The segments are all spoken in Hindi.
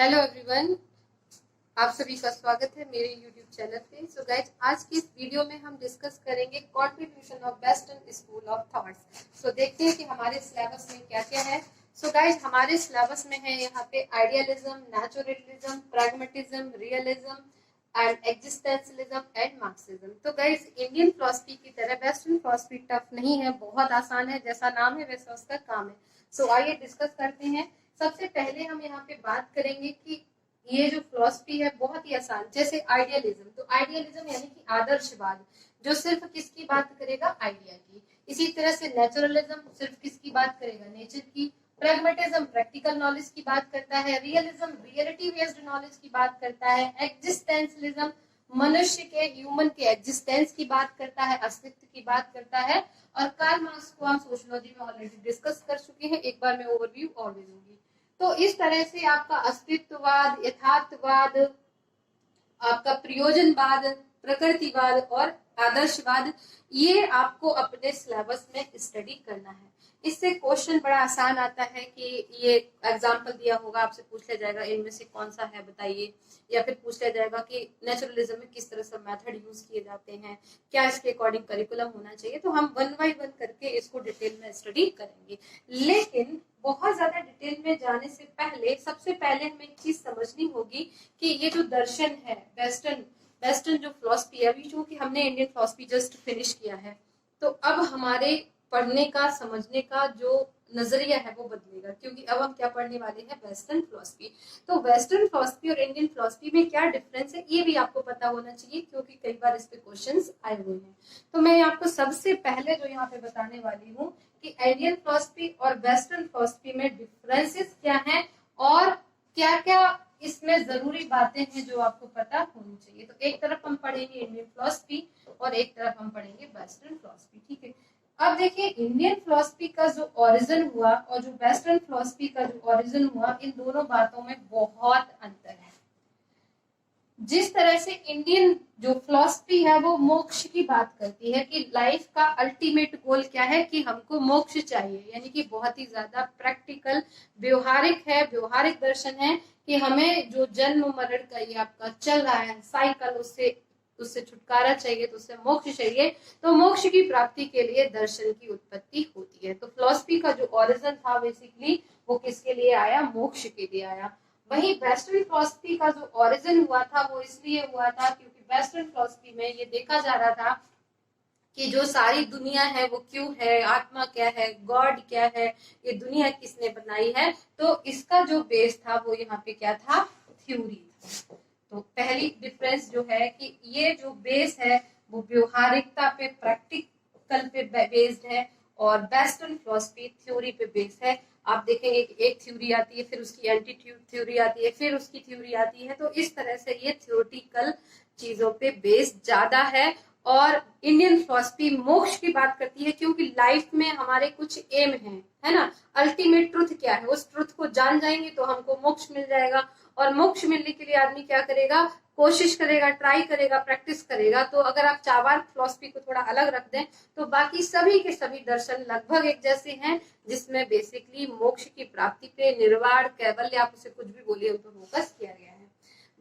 हेलो एवरीवन, आप सभी का स्वागत है मेरे यूट्यूब चैनल पे। सो गाइज, आज की इस वीडियो में हम डिस्कस करेंगे contribution of western school of thoughts. So देखते हैं कि हमारे सिलेबस में क्या क्या है। सो गाइज, हमारे सिलेबस में है यहाँ पे idealism, naturalism, pragmatism, realism and existentialism and Marxism. तो गाइज, इंडियन फिलॉसफी की तरह वेस्टर्न फिलॉसफी टफ नहीं है, बहुत आसान है। जैसा नाम है वैसा उसका काम है। सो आइए डिस्कस करते हैं। सबसे पहले हम यहाँ पे बात करेंगे कि ये जो फिलॉसफी है बहुत ही आसान, जैसे आइडियलिज्म। तो आइडियलिज्म यानी कि आदर्शवाद, जो सिर्फ किसकी बात करेगा? आइडिया की। इसी तरह से नेचुरलिज्म सिर्फ किसकी बात करेगा? नेचर की। प्रैग्मेटिज्म प्रैक्टिकल नॉलेज की बात करता है। रियलिज्म रियलिटी बेस्ड नॉलेज की बात करता है। एग्जिस्टेंशलिज्म मनुष्य के, ह्यूमन के एग्जिस्टेंस की बात करता है, अस्तित्व की बात करता है। और कार्ल मार्क्स को हम सोशियोलॉजी में ऑलरेडी डिस्कस कर चुके हैं, एक बार मैं ओवरव्यू और दे दूंगी। तो इस तरह से आपका अस्तित्ववाद, यथार्थवाद, आपका प्रयोजनवाद, प्रकृतिवाद और आदर्शवाद, ये आपको अपने सिलेबस में स्टडी करना है। इससे क्वेश्चन बड़ा आसान आता है कि ये एग्जाम्पल दिया होगा, आपसे पूछ लिया जाएगा इनमें से कौन सा है बताइए, या फिर पूछ लिया जाएगा कि नेचुरलिज्म में किस तरह से मेथड यूज किए जाते हैं, क्या इसके अकॉर्डिंग करिकुलम होना चाहिए। तो हम वन बाय वन करके इसको डिटेल में स्टडी करेंगे। लेकिन बहुत ज्यादा डिटेल में जाने से पहले सबसे पहले हमें एक चीज समझनी होगी कि ये जो दर्शन है, वेस्टर्न जो फिलॉसफी है, अभी चूंकि हमने इंडियन फिलॉसफी जस्ट फिनिश किया है, तो अब हमारे पढ़ने का, समझने का जो नजरिया है वो बदलेगा, क्योंकि अब हम क्या पढ़ने वाले हैं? Western philosophy. तो वेस्टर्न फिलॉसफी और इंडियन फिलॉसफी में क्या डिफरेंस है ये भी आपको पता होना चाहिए, क्योंकि कई बार इस पे क्वेश्चंस आए हुए हैं। तो मैं आपको सबसे पहले जो यहाँ पे बताने वाली हूँ कि इंडियन फिलॉसफी और वेस्टर्न फिलॉसफी में डिफरेंसेस क्या हैं और क्या क्या इसमें जरूरी बातें हैं जो आपको पता होनी चाहिए। तो एक तरफ हम पढ़ेंगे इंडियन फिलॉसफी और एक तरफ हम पढ़ेंगे वेस्टर्न फिलॉसफी, ठीक है। अब देखिए, इंडियन फिलॉसफी का जो ओरिजिन हुआ और जो वेस्टर्न फिलॉसफी का जो ओरिजिन हुआ, इन दोनों बातों में बहुत अंतर है। जिस तरह से इंडियन जो फिलॉसफी है वो मोक्ष की बात करती है कि लाइफ का अल्टीमेट गोल क्या है, कि हमको मोक्ष चाहिए, यानी कि बहुत ही ज्यादा प्रैक्टिकल, व्यवहारिक है, व्यवहारिक दर्शन है कि हमें जो जन्म मरण का ये आपका चल रहा है साइकिल, उससे छुटकारा चाहिए, तो उससे मोक्ष चाहिए। तो मोक्ष की प्राप्ति के लिए दर्शन की उत्पत्ति होती है। तो फिलॉसफी का जो ओरिजिन था बेसिकली वो किसके लिए आया? मोक्ष के लिए आया। वही वेस्टर्न फिलॉसफी का जो ओरिजिन हुआ था वो इसलिए हुआ था क्योंकि वेस्टर्न फिलॉसफी में ये देखा जा रहा था कि जो सारी दुनिया है वो क्यों है, आत्मा क्या है, गॉड क्या है, ये दुनिया किसने बनाई है। तो इसका जो बेस था वो यहाँ पे क्या था? थ्योरी था। तो पहली डिफरेंस जो है कि ये जो बेस है वो व्यवहारिकता पे, प्रैक्टिकल पे बेस्ड है, और वेस्टर्न फिलॉसफी थ्योरी पे बेस्ड है। आप देखेंगे एक थ्योरी आती है, फिर उसकी एंटी थ्योरी आती है, फिर उसकी थ्योरी आती है। तो इस तरह से ये थ्योरेटिकल चीजों पे बेस्ड ज्यादा है। और इंडियन फिलॉसफी मोक्ष की बात करती है, क्योंकि लाइफ में हमारे कुछ एम है ना, अल्टीमेट ट्रुथ क्या है, उस ट्रुथ को जान जाएंगे तो हमको मोक्ष मिल जाएगा। और मोक्ष मिलने के लिए आदमी क्या करेगा? कोशिश करेगा, ट्राई करेगा, प्रैक्टिस करेगा। तो अगर आप चारवाक फिलॉसफी को थोड़ा अलग रख दें तो बाकी सभी के सभी दर्शन लगभग एक जैसे हैं, जिसमें बेसिकली मोक्ष की प्राप्ति पे, निर्वाण, कैवल्य, आप उसे कुछ भी बोलिए, तो फोकस किया गया है।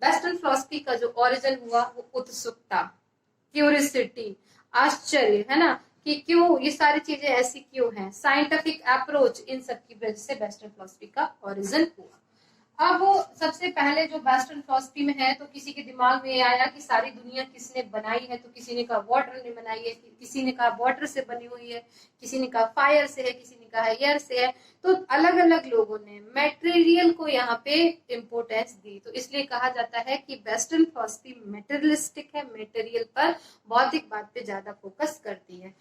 वेस्टर्न फिलॉसफी का जो ओरिजिन हुआ वो उत्सुकता, क्यूरियोसिटी, आश्चर्य, है ना, कि क्यों ये सारी चीजें ऐसी क्यों हैं, साइंटिफिक अप्रोच, इन सब की वजह से वेस्टर्न फिलॉसफी का ओरिजिन हुआ। अब सबसे पहले जो वेस्टर्न फिलॉसफी में है, तो किसी के दिमाग में आया कि सारी दुनिया किसने बनाई है, तो किसी ने कहा वाटर ने बनाई है, किसी ने कहा वाटर से बनी हुई है, किसी ने कहा फायर से है, किसी ने कहा एयर से है। तो अलग अलग लोगों ने मटेरियल को यहाँ पे इम्पोर्टेंस दी। तो इसलिए कहा जाता है कि वेस्टर्न फिलॉसफी मटेरियलिस्टिक है, मटेरियल पर, भौतिक बात पे ज्यादा फोकस करती है।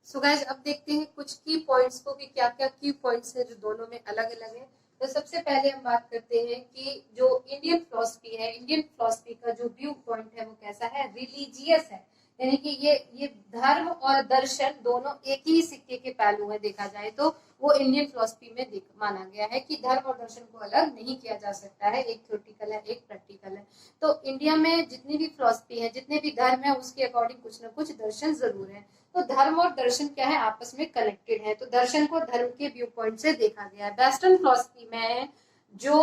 सो गाइस, अब देखते हैं कुछ की पॉइंट्स को कि क्या क्या की पॉइंट्स है जो दोनों में अलग अलग है। तो सबसे पहले हम बात करते हैं कि जो इंडियन फिलॉसफी है, इंडियन फिलॉसफी का जो व्यू पॉइंट है वो कैसा है? रिलीजियस है, यानी कि ये धर्म और दर्शन दोनों एक ही सिक्के के पहलू है। देखा जाए तो वो इंडियन फिलॉसफी में माना गया है कि धर्म और दर्शन को अलग नहीं किया जा सकता है, एक थ्योरेटिकल है, एक प्रैक्टिकल है। तो इंडिया में जितनी भी फिलॉसफी है, जितने भी धर्म है, उसके अकॉर्डिंग कुछ ना कुछ दर्शन जरूर है। तो धर्म और दर्शन क्या है? आपस में कनेक्टेड है। तो दर्शन को धर्म के व्यू पॉइंट से देखा गया है। वेस्टर्न फिलॉसफी में जो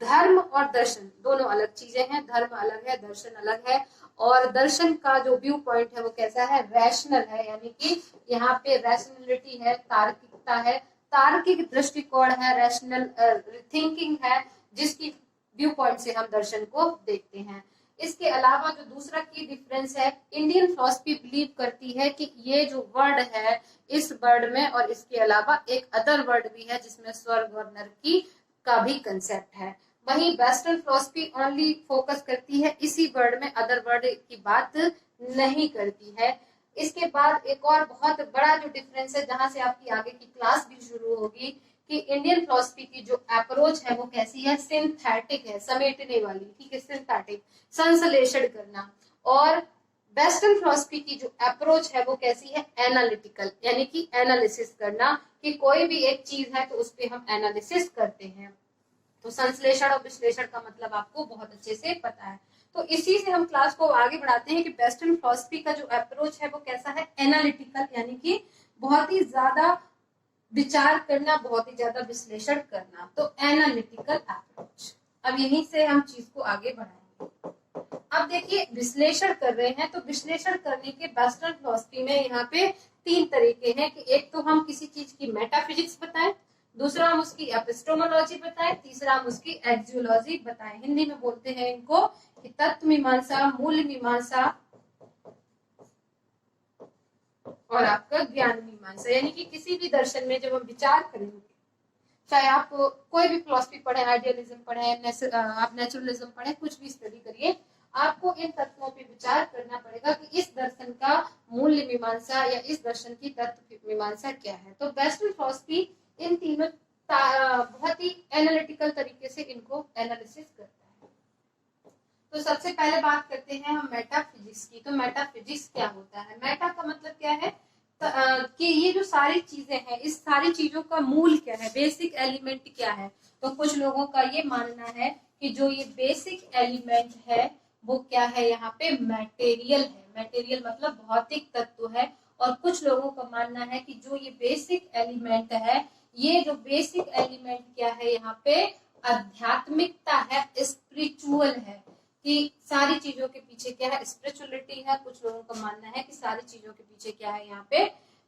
धर्म और दर्शन दोनों अलग चीजें हैं, धर्म अलग है, दर्शन अलग है। और दर्शन का जो व्यू पॉइंट है वो कैसा है, रैशनल है, यानी कि यहाँ पे रैशनलिटी है, तार्किकता है, तार्किक दृष्टिकोण है, रैशनल थिंकिंग है, जिसकी व्यू पॉइंट से हम दर्शन को देखते हैं। इसके अलावा जो दूसरा की डिफरेंस है, इंडियन फिलॉसफी बिलीव करती है कि ये जो वर्ड है, इस वर्ड में और इसके अलावा एक अदर वर्ड भी है जिसमें स्वर्ग और नरकी का भी कंसेप्ट है। वहीं वेस्टर्न फिलॉसफी ओनली फोकस करती है इसी वर्ड में, अदर वर्ड की बात नहीं करती है। इसके बाद एक और बहुत बड़ा जो डिफरेंस है, जहां से आपकी आगे की क्लास भी शुरू होगी, कि इंडियन फिलॉसफी की जो अप्रोच है वो कैसी है, सिंथेटिक है, समेटने वाली, ठीक है, सिंथेटिक, संश्लेषण करना। और वेस्टर्न फिलॉसफी की जो अप्रोच है वो कैसी है, एनालिटिकल, यानी कि एनालिसिस करना, कि कोई भी एक चीज है तो उस पर हम एनालिसिस करते हैं। तो संश्लेषण और विश्लेषण का मतलब आपको बहुत अच्छे से पता है। तो इसी से हम क्लास को आगे बढ़ाते हैं कि वेस्टर्न फिलॉसफी का जो अप्रोच है वो कैसा है, एनालिटिकल, यानी कि बहुत ही ज्यादा विचार करना, बहुत ही ज्यादा विश्लेषण करना, तो एनालिटिकल अप्रोच। अब यहीं से हम चीज को आगे बढ़ाएंगे। अब देखिए, विश्लेषण कर रहे हैं तो विश्लेषण करने के वेस्टर्न फिलॉसफी में यहाँ पे 3 तरीके हैं, कि एक तो हम किसी चीज की मेटाफिजिक्स बताएं, दूसरा हम उसकी एपिस्टोमोलॉजी बताएं, तीसरा हम उसकी एक्जियोलॉजी बताएं। हिंदी में बोलते हैं इनको कि तत्व मीमांसा, मूल मीमांसा और आपका ज्ञान मीमांसा। यानी कि किसी भी दर्शन में जब हम विचार करेंगे, चाहे आप कोई भी फिलॉसफी पढ़े, आइडियलिज्म पढ़े, आप नेचुरलिज्म पढ़े, कुछ भी स्टडी करिए, आपको इन तत्वों पे विचार करना पड़ेगा कि इस दर्शन का मूल्य मीमांसा या इस दर्शन की तत्व मीमांसा क्या है। तो वेस्टर्न फिलॉसफी इन तीनों बहुत ही एनालिटिकल तरीके से इनको एनालिसिस करता है। तो सबसे पहले बात करते हैं हम मेटाफिजिक्स की। तो मेटाफिजिक्स क्या होता है, मेटा का मतलब क्या है, कि ये जो सारी चीजें हैं, इस सारी चीजों का मूल क्या है, बेसिक एलिमेंट क्या है। तो कुछ लोगों का ये मानना है कि जो ये बेसिक एलिमेंट है वो क्या है, यहाँ पे मटेरियल है, मटेरियल मतलब भौतिक तत्व है। और कुछ लोगों का मानना है कि जो ये बेसिक एलिमेंट है, ये जो बेसिक एलिमेंट क्या है, यहाँ पे आध्यात्मिकता है, स्पिरिचुअल है, कि सारी चीजों के पीछे क्या है, स्पिरिचुअलिटी है। कुछ लोगों का मानना है कि सारी चीजों के पीछे क्या है, यहाँ पे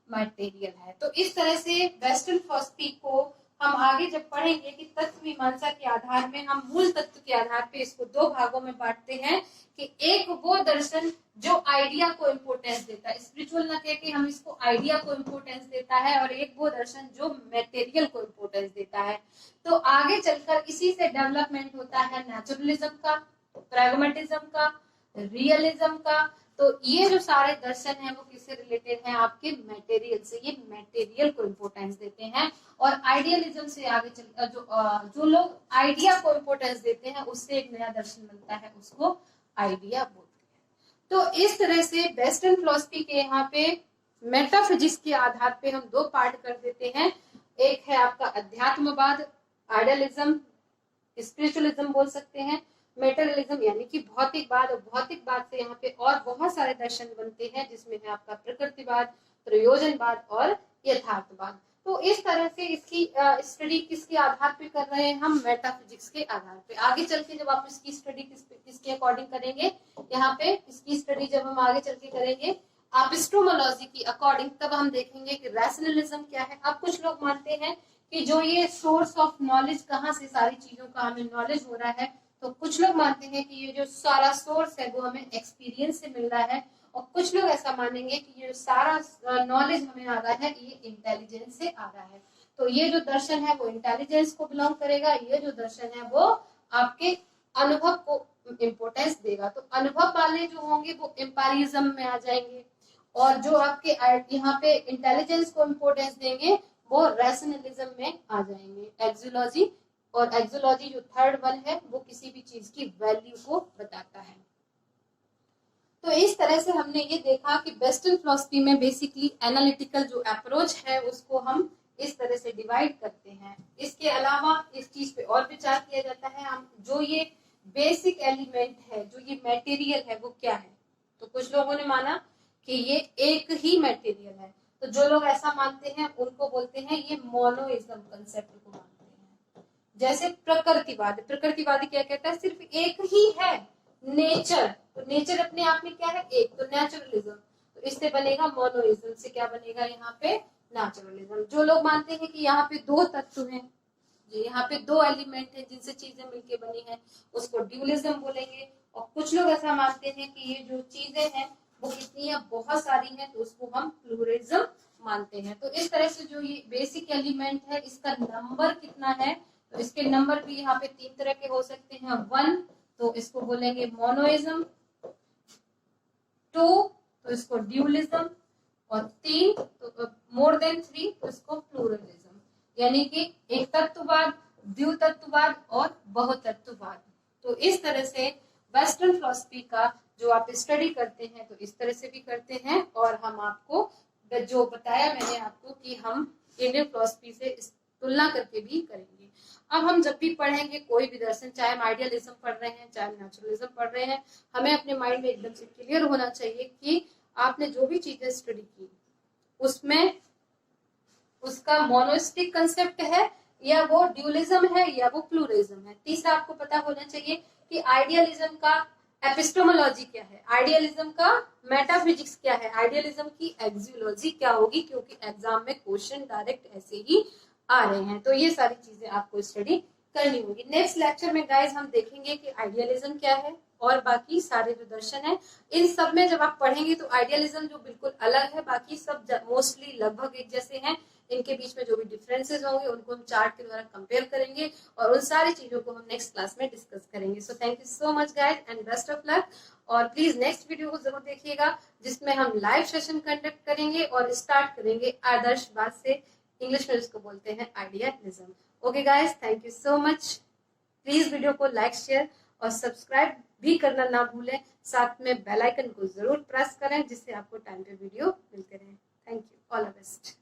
मटेरियल है। तो इस तरह से वेस्टर्न फिलॉसफी को हम आगे जब पढ़ेंगे कि तत्व मीमांसा के आधार में हम मूल तत्व के आधार पे इसको 2 भागों में बांटते हैं, कि एक वो दर्शन जो आइडिया को इम्पोर्टेंस देता है, स्पिरिचुअल ना कह के हम इसको आइडिया को इम्पोर्टेंस देता है, और एक वो दर्शन जो मटेरियल को इम्पोर्टेंस देता है। तो आगे चलकर इसी से डेवलपमेंट होता है नेचुरलिज्म का, प्रैग्मेटिज्म का, रियलिज्म का। तो ये जो सारे दर्शन हैं वो किससे रिलेटेड हैं, आपके मटेरियल से, ये मटेरियल को इम्पोर्टेंस देते हैं। और आइडियलिज्म से आगे चल जो लोग आइडिया को इम्पोर्टेंस देते हैं, उससे एक नया दर्शन बनता है, उसको आइडिया बोलते हैं। तो इस तरह से वेस्टर्न फिलॉसफी के यहाँ पे मेटाफिजिक्स के आधार पे हम 2 पार्ट कर देते हैं। एक है आपका अध्यात्मवाद, आइडियलिज्म, स्पिरिचुअलिज्म बोल सकते हैं, मेटेरियलिज्म यानी कि भौतिकवाद, और भौतिकवाद से यहाँ पे और बहुत सारे दर्शन बनते हैं, जिसमें है आपका प्रकृतिवाद, प्रयोजनवाद और यथार्थवाद। तो इस तरह से इसकी स्टडी किसके आधार पे कर रहे हैं हम, मेटाफिजिक्स के आधार पे। आगे चल के जब आप इसकी स्टडी किसके अकॉर्डिंग करेंगे, यहाँ पे इसकी स्टडी जब हम आगे चल के करेंगे एपिस्टेमोलॉजी की अकॉर्डिंग, तब हम देखेंगे कि रैशनलिज्म क्या है। अब कुछ लोग मानते हैं कि जो ये सोर्स ऑफ नॉलेज, कहाँ से सारी चीजों का हमें नॉलेज हो रहा है, तो कुछ लोग मानते हैं कि ये जो सारा सोर्स है वो हमें एक्सपीरियंस से मिल रहा है, और कुछ लोग ऐसा मानेंगे कि ये सारा नॉलेज हमें आ रहा है, ये इंटेलिजेंस से आ रहा है। तो ये जो दर्शन है वो इंटेलिजेंस को बिलोंग करेगा, ये जो दर्शन है वो आपके अनुभव को इम्पोर्टेंस देगा। तो अनुभव वाले जो होंगे वो एम्पायरिज्म में आ जाएंगे, और जो आपके यहाँ पे इंटेलिजेंस को इम्पोर्टेंस देंगे वो रैशनलिज्म में आ जाएंगे, एक्जियोलॉजी। और एक्जियोलॉजी जो थर्ड वन है वो किसी भी चीज की वैल्यू को बताता है। तो इस तरह से हमने ये देखा कि वेस्टर्न फिलॉसफी में बेसिकली एनालिटिकल जो अप्रोच है उसको हम इस तरह से डिवाइड करते हैं। इसके अलावा इस चीज पे और विचार किया जाता है, हम जो ये बेसिक एलिमेंट है, जो ये मटेरियल है वो क्या है। तो कुछ लोगों ने माना कि ये एक ही मटेरियल है, तो जो लोग ऐसा मानते हैं उनको बोलते हैं ये मोनोइज्म कंसेप्ट को मानते हैं। जैसे प्रकृतिवाद, प्रकृतिवादी क्या कहता है, सिर्फ एक ही है नेचर, तो नेचर अपने आप में क्या है, एक, तो नेचुरलिज्म, तो इससे बनेगा मोनोइज्म, से क्या बनेगा यहाँ पे नेचुरलिज्म। जो लोग मानते हैं कि यहाँ पे दो तत्व हैं, जो यहाँ पे दो एलिमेंट है जिनसे चीजें मिलके बनी है, उसको ड्यूलिज्म बोलेंगे। और कुछ लोग ऐसा मानते हैं कि ये जो चीजें हैं वो कितनी है, बहुत सारी हैं, तो उसको हम प्लूरलिज्म मानते हैं। तो इस तरह से जो ये बेसिक एलिमेंट है इसका नंबर कितना है, तो इसके नंबर भी यहाँ पे तीन तरह के हो सकते हैं। 1 तो इसको बोलेंगे मोनोइज्म, 2 तो इसको ड्यूलिज्म, और 3 तो मोर देन 3 तो इसको प्लूरलिज्म, यानी कि एक तत्ववाद, द्वितत्ववाद और बहुतत्ववाद। तो इस तरह से वेस्टर्न फिलॉसफी का जो आप स्टडी करते हैं तो इस तरह से भी करते हैं, और हम आपको जो बताया मैंने आपको कि हम इंडियन फिलॉसफी से तुलना करके भी करेंगे। अब हम जब भी पढ़ेंगे कोई भी दर्शन, चाहे हम आइडियलिज्म पढ़ रहे हैं चाहे नेचुरलिज्म पढ़ रहे हैं, हमें अपने माइंड में एकदम से क्लियर होना चाहिए कि आपने जो भी चीजें स्टडी की उसमें उसका मोनोस्टिक कंसेप्ट है या वो ड्यूलिज्म है या वो प्लूरलिज्म है। तीसरा आपको पता होना चाहिए कि आइडियलिज्म का एपिस्टेमोलॉजी क्या है, आइडियलिज्म का मेटाफिजिक्स क्या है, आइडियलिज्म की एक्सियोलॉजी क्या होगी, क्योंकि एग्जाम में क्वेश्चन डायरेक्ट ऐसे ही आ रहे हैं। तो ये सारी चीजें आपको स्टडी करनी होगी। नेक्स्ट लेक्चर में गाइज हम देखेंगे कि आइडियलिज्म क्या है और बाकी सारे जो दर्शन है, इन सब में जब आप पढ़ेंगे तो आइडियलिज्म जो बिल्कुल अलग है, बाकी सब मोस्टली लगभग एक जैसे हैं। इनके बीच में जो भी डिफरेंसेस होंगे उनको हम चार्ट के द्वारा कंपेयर करेंगे और उन सारी चीजों को हम नेक्स्ट क्लास में डिस्कस करेंगे। So thank you so much guys and best of luck. और प्लीज नेक्स्ट वीडियो को जरूर देखिएगा जिसमें हम लाइव सेशन कंडक्ट करेंगे और स्टार्ट करेंगे आदर्शवाद से, इंग्लिश में इसको बोलते हैं idealism. Okay guys, thank you so much. Please video को लाइक, शेयर और सब्सक्राइब भी करना ना भूलें, साथ में बेल आइकन को जरूर प्रेस करें जिससे आपको टाइम पे वीडियो मिलते रहे। Thank you, all the best.